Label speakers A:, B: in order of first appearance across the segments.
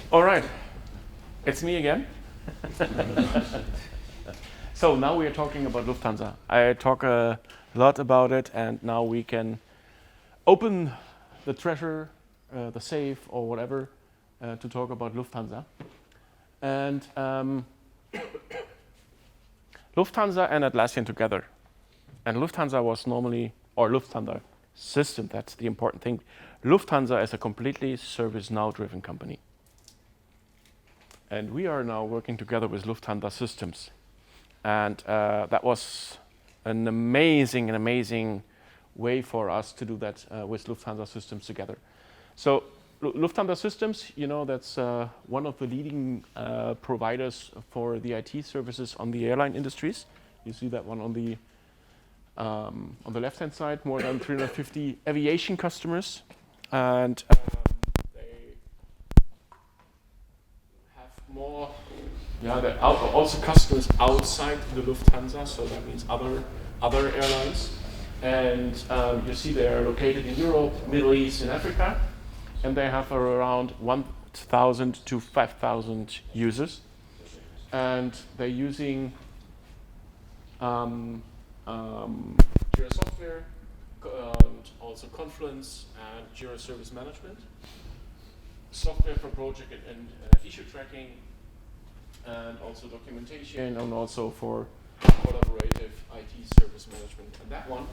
A: All right, it's me again. So now we are talking about Lufthansa. I talk a lot about it, and now we can open the treasure, the safe, or whatever, to talk about Lufthansa. And Lufthansa and Atlassian together. And Lufthansa was normally, or Lufthansa system, that's the important thing. Lufthansa is a completely ServiceNow driven company. And we are now working together with Lufthansa systems. And that was an amazing way for us to do that with Lufthansa systems together. So Lufthansa systems, you know, that's one of the leading providers for the IT services on the airline industries. You see that one on the left-hand side, more than 350 aviation customers. And they have more, they're also customers outside the Lufthansa, so that means other airlines. And you see they're located in Europe, Middle East, and Africa. And they have around 1,000 to 5,000 users. And they're using Jira Software, and also Confluence and Jira Service Management, software for project and issue tracking, and also documentation, and also for collaborative IT service management. And that one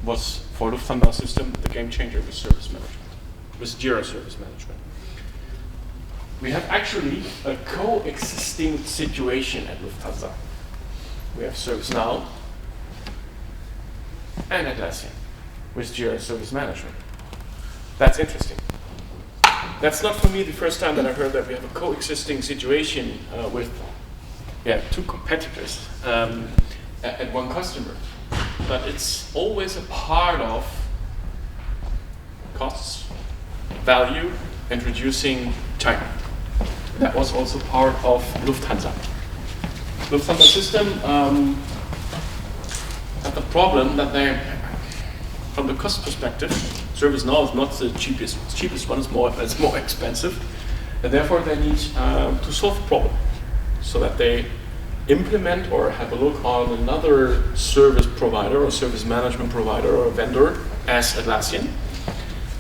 A: was for Lufthansa system the game changer with service management, with Jira Service Management. We have actually a coexisting situation at Lufthansa. We have ServiceNow and Atlassian with Jira Service Management. That's interesting. That's not for me the first time that I heard that we have a coexisting situation with two competitors and one customer. But it's always a part of costs, value, and reducing time. That was also part of Lufthansa. Lufthansa system had the problem that they, from the cost perspective, ServiceNow is not the cheapest. The cheapest one is more expensive, and therefore they need to solve the problem so that they implement or have a look on another service provider or service management provider or vendor as Atlassian.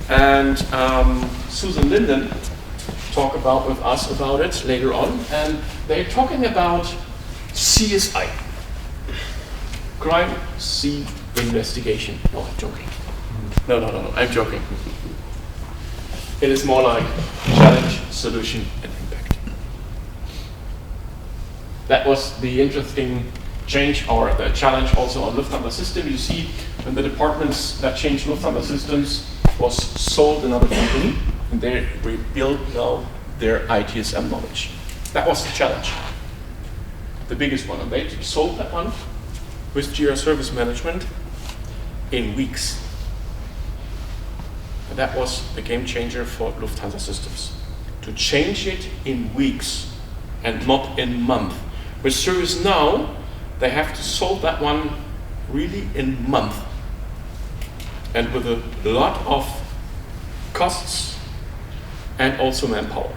A: And Susan Linden talk with us about it later on, and they're talking about CSI, crime scene investigation. No, I'm joking. No, I'm joking. It is more like challenge, solution, and impact. That was the interesting change or the challenge also on Lufthansa system. You see, when the departments that changed Lufthansa systems was sold another company, and they rebuilt now their ITSM knowledge. That was the challenge, the biggest one. And they solved that one with Jira Service Management in weeks. And that was the game changer for Lufthansa systems. To change it in weeks and not in months. With ServiceNow, they have to solve that one really in months. And with a lot of costs and also manpower.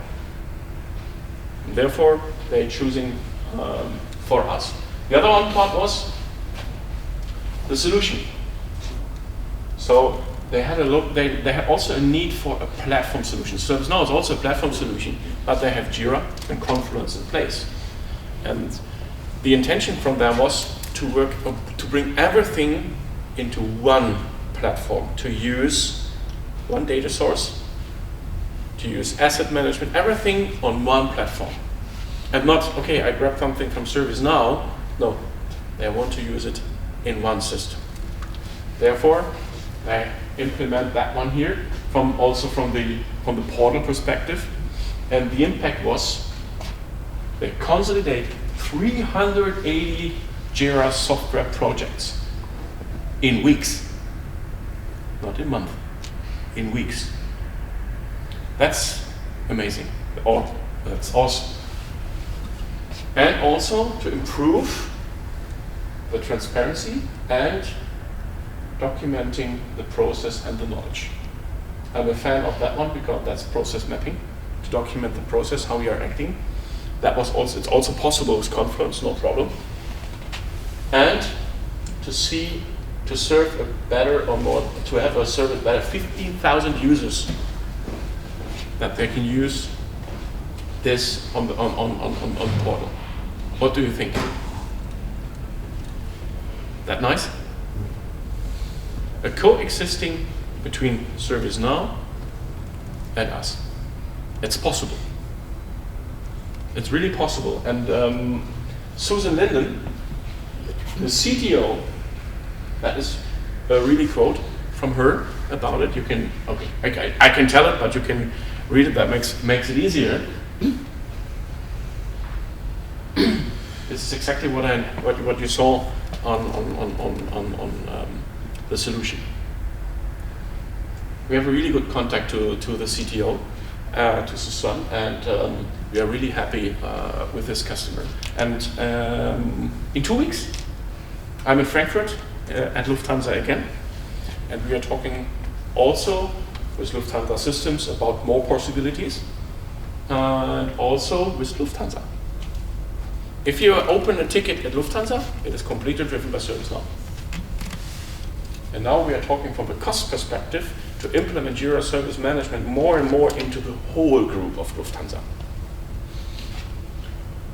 A: And therefore, they're choosing for us. The other one part was the solution. So they had a look. They had also a need for a platform solution. ServiceNow is also a platform solution, but they have Jira and Confluence in place. And the intention from them was to bring everything into one platform, to use one data source, to use asset management, everything on one platform. And not, okay, I grabbed something from ServiceNow. No, they want to use it in one system. Therefore, they implement that one here from the portal perspective. And the impact was they consolidate 380 Jira software projects in weeks, not in months, in weeks. That's amazing. That's awesome. And also to improve the transparency and documenting the process and the knowledge. I'm a fan of that one because that's process mapping, to document the process, how we are acting. It's also possible with Confluence, no problem. And to serve a better or more, to have a service better 15,000 users that they can use this on the portal. What do you think? That nice? A coexisting between ServiceNow and us. It's possible. It's really possible. And Susan Linden, the CTO, that is a really quote from her about it. You can, okay, I can tell it, but you can read it. That makes it easier. This is exactly what you saw on the solution. We have a really good contact to the CTO, to Susan, and we are really happy with this customer. And in 2 weeks, I'm in Frankfurt at Lufthansa again, and we are talking also with Lufthansa Systems about more possibilities, and also with Lufthansa. If you open a ticket at Lufthansa, it is completely driven by ServiceNow. And now we are talking from a cost perspective to implement Jira Service Management more and more into the whole group of Lufthansa.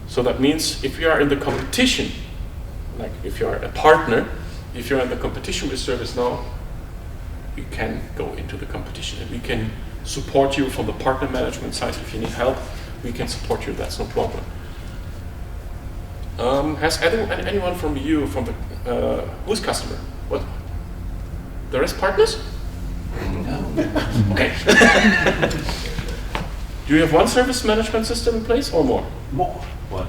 A: So that means if you are in the competition, like if you are a partner, if you're in the competition with ServiceNow, you can go into the competition and we can support you from the partner management side. If you need help, we can support you, that's no problem. Has anyone from you, from the, who's customer? What? The rest partners? No. Okay. Do you have one service management system in place or more?
B: More. One.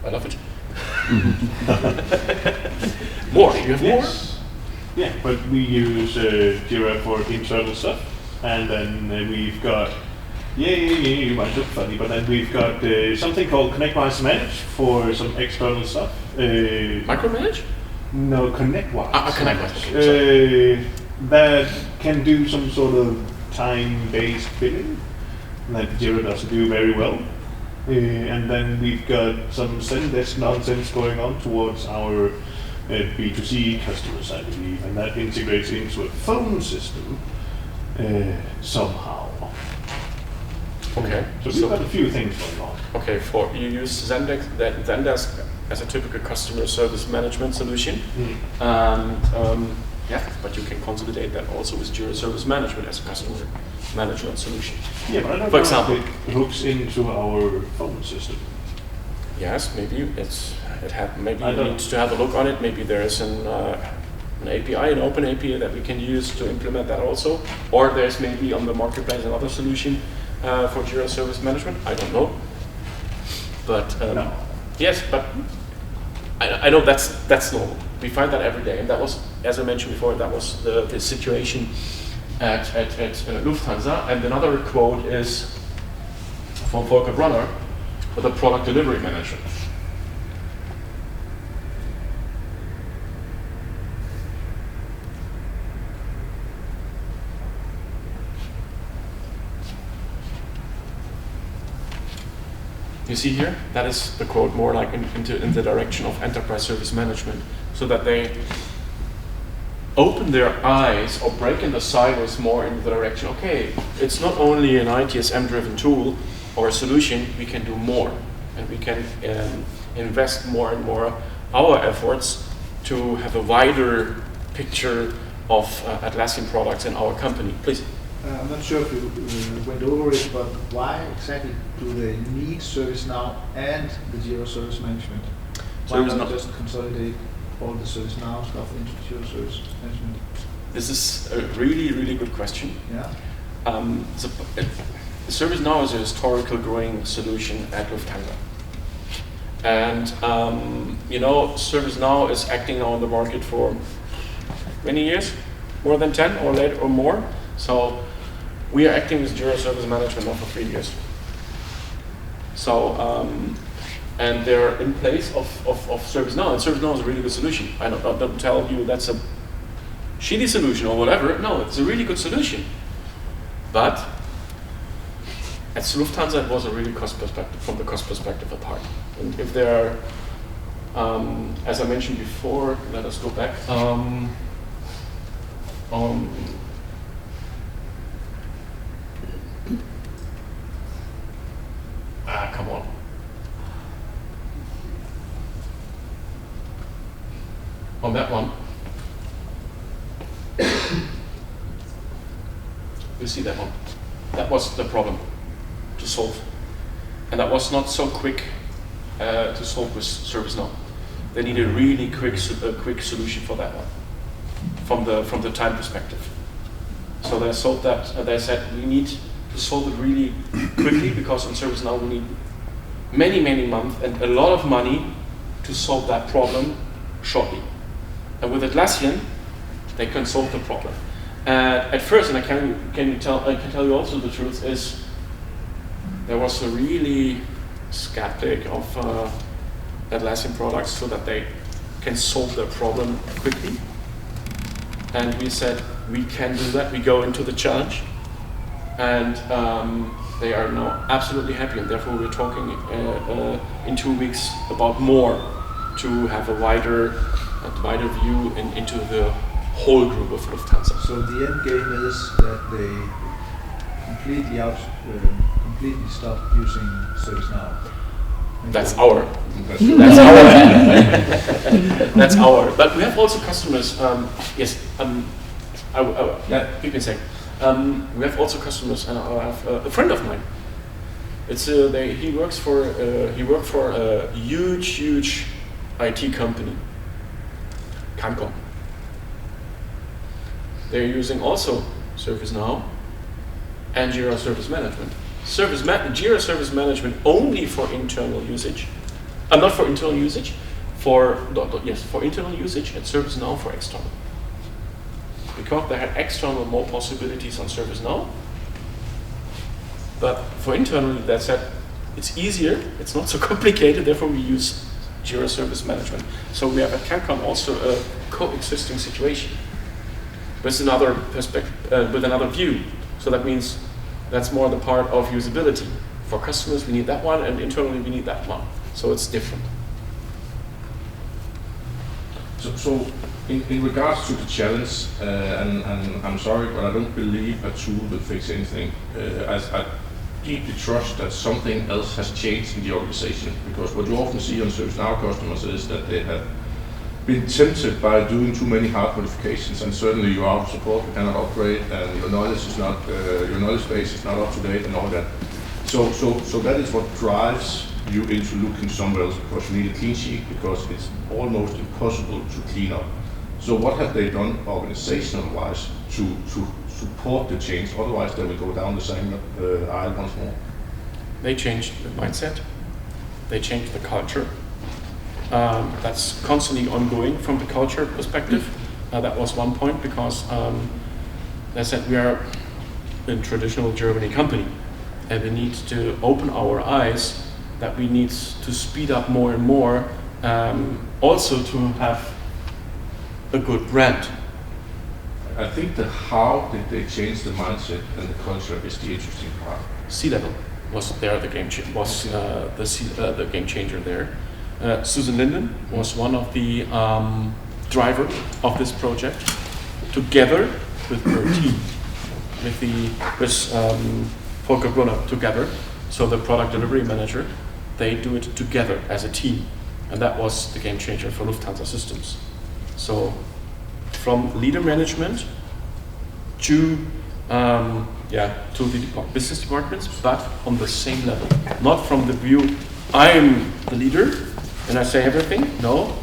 A: I love it. More? You have more?
B: Yeah, but we use Jira for internal stuff, and then we've got, you might look funny, but then we've got something called ConnectWise Manage for some external stuff.
A: Micromanage?
B: No, ConnectWise.
A: ConnectWise. Okay,
B: that can do some sort of time-based billing that Jira doesn't do very well. And then we've got some Zendesk nonsense going on towards our B2C customers, I believe, and that integrates into a phone system somehow.
A: Okay.
B: So we've got a few things going on.
A: Okay, you use Zendesk as a typical customer service management solution, and yeah, but you can consolidate that also with Jira Service Management as a customer management solution.
B: Yeah, but I don't
A: For
B: know
A: example,
B: if it hooks into our phone system.
A: Yes, maybe maybe you need to have a look on it. Maybe there is an API, an open API that we can use to implement that also, or there's maybe on the marketplace another solution for Jira Service Management. I don't know, but
B: No.
A: yes, but I know that's normal. We find that every day, and that was, as I mentioned before, that was the situation at Lufthansa. And another quote is from Volker Brunner, the product delivery manager. You see here, that is the quote more like in the direction of enterprise service management, so that they open their eyes or break in the silos more in the direction, okay, it's not only an ITSM driven tool or a solution, we can do more, and we can invest more and more our efforts to have a wider picture of Atlassian products in our company. Please.
C: I'm not sure if you went over it, but why exactly do they need ServiceNow and the Jira Service Management? Why not just consolidate all the ServiceNow stuff into Jira Service Management?
A: This is a really, really good question.
C: Yeah.
A: ServiceNow is a historical growing solution at Lufthansa. And ServiceNow is acting now on the market for many years, more than 10 or later or more. So we are acting with Jira Service Management now for 3 years. So, and they're in place of ServiceNow, and ServiceNow is a really good solution. I don't tell you that's a shitty solution or whatever. No, it's a really good solution. But at Lufthansa, it was a really cost perspective, from the cost perspective apart. And if there are, as I mentioned before, let us go back. Come on. On that one, you see that one. That was the problem to solve, and that was not so quick to solve with ServiceNow. They need a really quick solution for that one, from the time perspective. So they solved that. They said we need to solve it really quickly, because on ServiceNow we need many months and a lot of money to solve that problem shortly. And with Atlassian, they can solve the problem. At first, and I can tell you also the truth is, there was a really skeptic of Atlassian products, so that they can solve their problem quickly. And we said we can do that. We go into the challenge, and they are now absolutely happy. And therefore, we're talking in 2 weeks about more, to have a wider view into the whole group of Lufthansa.
C: So the end game is that they completely stop using ServiceNow.
A: That's our. That's our. But we have also customers. Yes. You can say. We have also customers, and I have a friend of mine. It's he worked for a huge IT company, Cancom. They're using also ServiceNow and Jira Service Management. Jira Service Management only for internal usage, not for internal usage, for internal usage, and ServiceNow for external. Because they had external more possibilities on ServiceNow, but for internal, they said it's easier, it's not so complicated, therefore we use Jira Service Management. So we have at Cancom also a coexisting situation with another perspective, with another view. So that means that's more the part of usability. For customers, we need that one, and internally, we need that one. So it's different.
D: So in regards to the challenge, and I'm sorry, but I don't believe a tool will fix anything. I deeply trust that something else has changed in the organization, because what you often see on ServiceNow customers is that they have been tempted by doing too many hard modifications, and certainly you are out of support, you cannot upgrade, and your knowledge base is not up to date, and all that. So that is what drives you into looking somewhere else, because you need a clean sheet, because it's almost impossible to clean up. So what have they done organizational-wise to support the change? Otherwise, they will go down the same aisle once more.
A: They changed the mindset. They changed the culture. That's constantly ongoing from the culture perspective. That was one point, because they said we are a traditional Germany company, and we need to open our eyes that we need to speed up more and more, also to have a good brand.
D: I think the how did they change the mindset and the culture is the interesting part.
A: C-level was there the game the game changer there. Susan Linden was one of the driver of this project, together with her team, with Volker Brunner together. So the product delivery manager, they do it together as a team, and that was the game changer for Lufthansa systems. So from leader management to the business departments, but on the same level, not from the view I'm the leader and I say everything. No,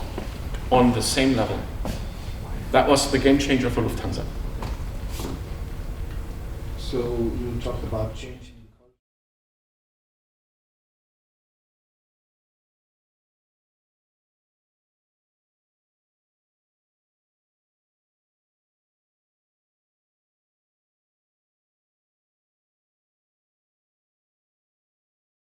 A: on the same level. That was the game changer for Lufthansa.
C: So you talked about change.